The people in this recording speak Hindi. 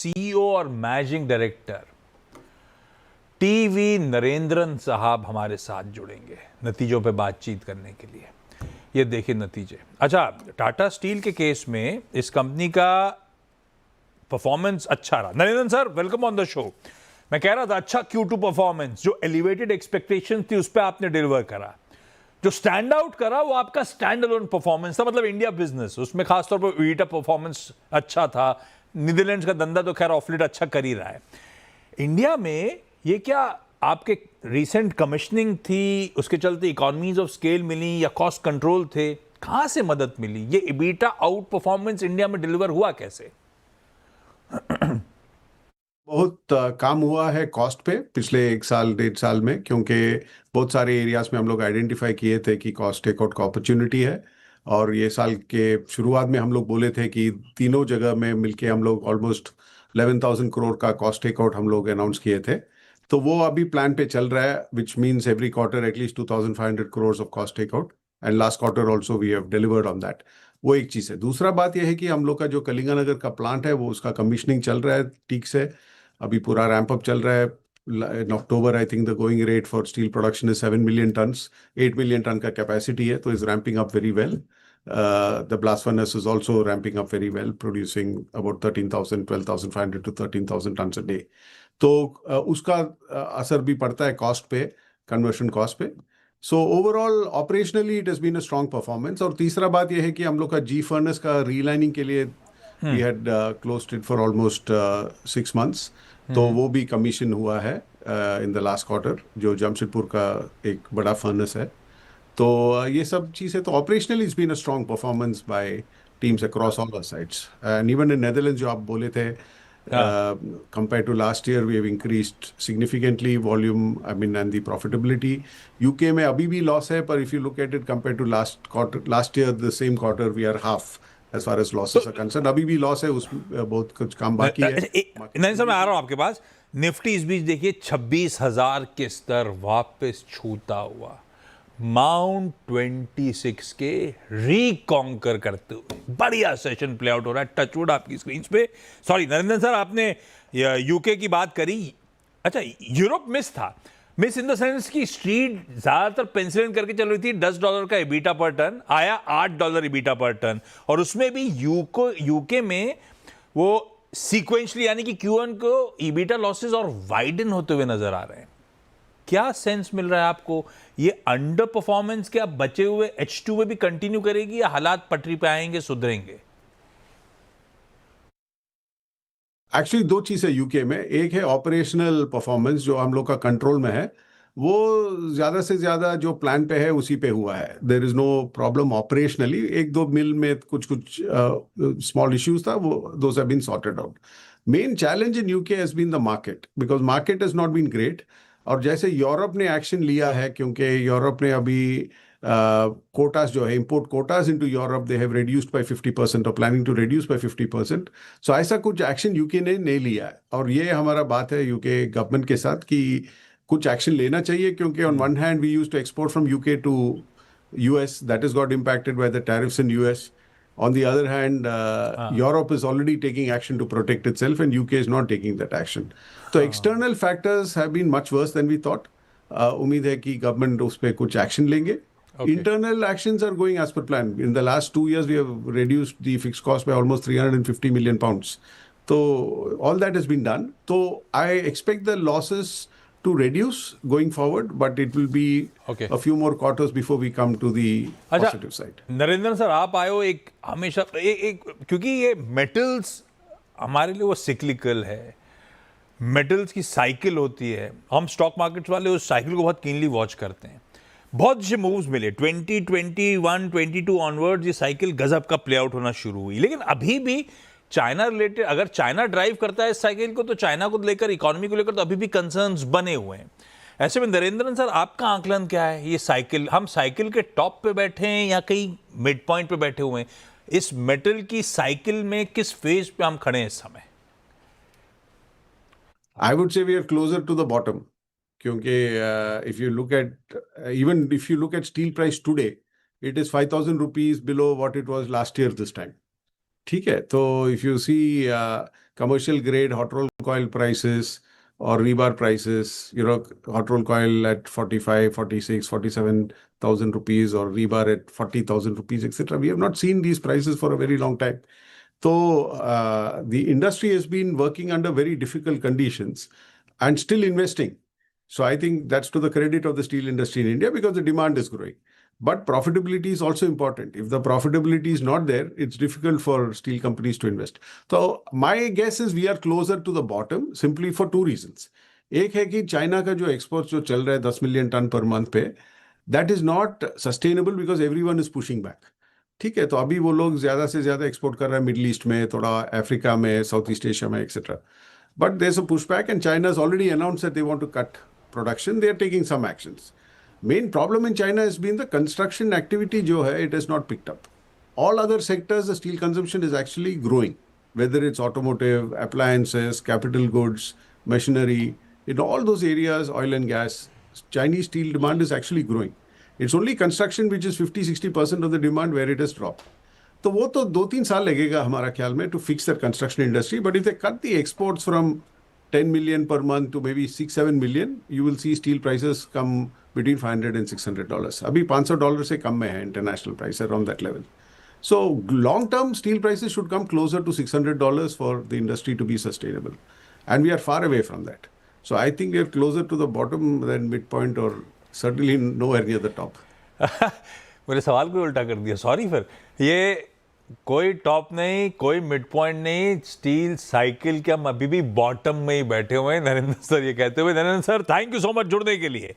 सीईओ और मैनेजिंग डायरेक्टर टीवी नरेंद्रन साहब हमारे साथ जुड़ेंगे नतीजों पे बातचीत करने के लिए। ये देखिए नतीजे। अच्छा, टाटा स्टील के केस में इस कंपनी का परफॉर्मेंस अच्छा रहा। Narendran sir, welcome on the show. मैं कह रहा था अच्छा Q2 परफॉर्मेंस, जो एलिवेटेड एक्सपेक्टेशन थी उस पर आपने डिलीवर करा। जो स्टैंड आउट करा वो आपका स्टैंड अलोन परफॉर्मेंस था, मतलब इंडिया बिजनेस, उसमें खासतौर पर ईटा परफॉर्मेंस अच्छा था। नीदरलैंड्स का धंधा तो खैर ऑफ लेट अच्छा कर ही रहा है। इंडिया में ये क्या आपके रिसेंट कमिश्निंग थी, उसके चलते इकोनॉमीज ऑफ स्केल मिली या कॉस्ट कंट्रोल थे? कहां से मदद मिली? ये ईटा आउट परफॉर्मेंस इंडिया में डिलीवर हुआ कैसे? बहुत काम हुआ है कॉस्ट पे पिछले 1 साल 1.5 साल में, क्योंकि बहुत सारे एरियाज में हम लोग आइडेंटिफाई किए थे कि कॉस्ट टेकआउट का अपॉर्चुनिटी है। और ये साल के शुरुआत में हम लोग बोले थे कि तीनों जगह में मिलके हम लोग ऑलमोस्ट 11,000 करोड़ का कॉस्ट टेकआउट हम लोग अनाउंस किए थे। तो वो अभी प्लान पे चल रहा है, which means every quarter at least 2,500 crore of cost takeout, and last quarter also we have delivered on that. वो एक चीज़ है। दूसरा बात यह है कि हम लोग का जो कलिंगानगर का प्लांट है वो उसका कमीशनिंग चल रहा है ठीक से। अभी पूरा रैंप अप चल रहा है। In October I think the going rate for steel production is 7 million tons. 8 million ton का कैपेसिटी है, तो is ramping up very well. The blast furnace is also ramping up very well, producing about 12,500 to 13,000 tons a day. तो उसका असर भी पड़ता है कॉस्ट पे, कन्वर्शन कॉस्ट पे। So overall operationally it has been a strong performance. और तीसरा बात यह है कि हम लोग का जी फर्नेस का रीलाइनिंग के लिए we had closed it for almost 6 months, तो वो भी कमीशन हुआ है इन द लास्ट क्वार्टर, जो जमशेदपुर का एक बड़ा फर्नेस है। तो ये सब चीज़ें, तो operationally it's been a strong performance by teams across all the sides, and even in Netherlands जो आप बोले थे, compared to last year we have increased significantly volume, I mean, and the profitability. UK में अभी भी लॉस है, पर if you look at it compared to last year the same quarter we are half as far as losses are concerned. अभी भी लॉस है, उसमें बहुत कुछ काम बाकी है। नहीं सर, मैं आ रहा हूं आपके पास। निफ्टी इस बीच देखिए 26,000 के स्तर वापस छूता हुआ, माउंट 26 के रिकॉन्कर करते हुए बढ़िया सेशन प्ले आउट हो रहा है। टचवुड आपकी स्क्रीन पे। सॉरी नरेंद्र सर, आपने यूके की बात करी। अच्छा, यूरोप मिस था। मिस इन द सेंस की स्ट्रीट ज्यादातर पेंसिल करके चल रही थी $10 का ईबीटा पर टन, आया $8 ईबीटा पर टन, और उसमें भी यूके में वो सीक्वेंशली यानी कि Q1 को ईबीटा लॉसेस और वाइडन होते हुए नजर आ रहे हैं। क्या सेंस मिल रहा है आपको? ये अंडर परफॉर्मेंस क्या बचे हुए H2 में भी कंटिन्यू करेगी या हालात पटरी पे आएंगे, सुधरेंगे? एक्चुअली दो चीज़ है यूके में। एक है ऑपरेशनल परफॉर्मेंस जो हम लोग का कंट्रोल में है, वो ज़्यादा से ज़्यादा जो प्लान पे है उसी पे हुआ है। There is no problem operationally. एक दो मिल में कुछ स्मॉल इश्यूज था, वो those have been sorted out. Main challenge in UK has been the market, because market has not been great. और जैसे यूरोप ने एक्शन लिया है, क्योंकि यूरोप ने अभी कोटास जो है, import quotas into Europe, they have reduced by 50% और प्लानिंग टू रिड्यूस बाय 50%। सो ऐसा कुछ एक्शन यूके ने नहीं लिया है, और ये हमारा बात है यूके गवर्नमेंट के साथ कि कुछ एक्शन लेना चाहिए, क्योंकि on one hand we used to export from UK to US, that is got impacted by the tariffs in US. On the other hand, Europe is already taking action to protect itself, and UK is not taking that action. So external factors have been much worse than we thought. उम्मीद है कि गवर्नमेंट उस पर कुछ एक्शन लेंगे. Internal actions are going as per plan. In the last 2 years, we have reduced the fixed cost by almost 350 million pounds. So all that has been done. So I expect the losses to reduce going forward, but it will be a few more quarters before we come to the positive side. Narendra sir, आप आए हो एक हमेशा क्योंकि ये मेटल्स हमारे लिए वो सिक्लिकल है, मेटल्स की साइकिल होती है। हम स्टॉक मार्केट्स वाले उस साइकिल को बहुत कीनली वॉच करते हैं। बहुत से मूव्स मिले 2021 22 ऑनवर्ड्स, ये साइकिल गजब का प्ले आउट होना शुरू हुई। लेकिन अभी भी चाइना रिलेटेड, अगर चाइना ड्राइव करता है इस साइकिल को, तो चाइना को लेकर, इकोनॉमी को लेकर तो अभी भी कंसर्न्स बने हुए हैं। ऐसे में नरेंद्रन सर, आपका आकलन क्या है? ये साइकिल, हम साइकिल के टॉप पे बैठे हैं या कहीं मिड पॉइंट पे बैठे हुए हैं? इस मेटल की साइकिल में किस फेज पे हम खड़े हैं इस समय? I would say we are closer to the bottom, क्योंकि if you look at even if you look at steel price today, it is 5,000 rupees below what it was last year this time. ठीक है, तो if you see commercial grade hot roll coil prices और rebar prices, hot roll coil at 45, 46, 47,000 rupees or rebar at 40,000 rupees, etc. We have not seen these prices for a very long time. So the industry has been working under very difficult conditions and still investing. So I think that's to the credit of the steel industry in India because the demand is growing. But profitability is also important. If the profitability is not there, it's difficult for steel companies to invest. So my guess is we are closer to the bottom simply for two reasons. एक है कि चाइना का जो एक्सपोर्ट जो चल रहा है 10 मिलियन टन पर मंथ पे, that is not sustainable because everyone is pushing back. ठीक है, तो अभी वो लोग ज्यादा से ज्यादा एक्सपोर्ट कर रहे हैं मिडिल ईस्ट में, थोड़ा अफ्रीका में, साउथ ईस्ट एशिया में, etcetera. But there is a push back and China has already announced that they want to cut production. They are taking some actions. Main problem in China has been the construction activity जो है, it has not picked up. All other sectors, the steel consumption is actually growing, whether it's automotive, appliances, capital goods, machinery, in all those areas, oil and gas, Chinese steel demand is actually growing. It's only construction which is 50-60% of the demand where it has dropped. तो वो तो 2-3 साल लगेगा हमारा ख्याल में to fix the construction industry. But if they cut the exports from 10 million per month to maybe 6-7 million, you will see steel prices come between $500 and $600. अभी $500 से कम में है international price around that level. So long term steel prices should come closer to $600 for the industry to be sustainable. And we are far away from that. So I think we are closer to the bottom than midpoint or certainly nowhere near the top. मेरे सवाल को उल्टा कर दिया, सॉरी. फिर ये कोई टॉप नहीं, कोई मिड पॉइंट नहीं, स्टील साइकिल के हम अभी भी बॉटम में ही बैठे हुए हैं, नरेंद्र सर ये कहते हुए. Narendra sir, thank you so much जुड़ने के लिए.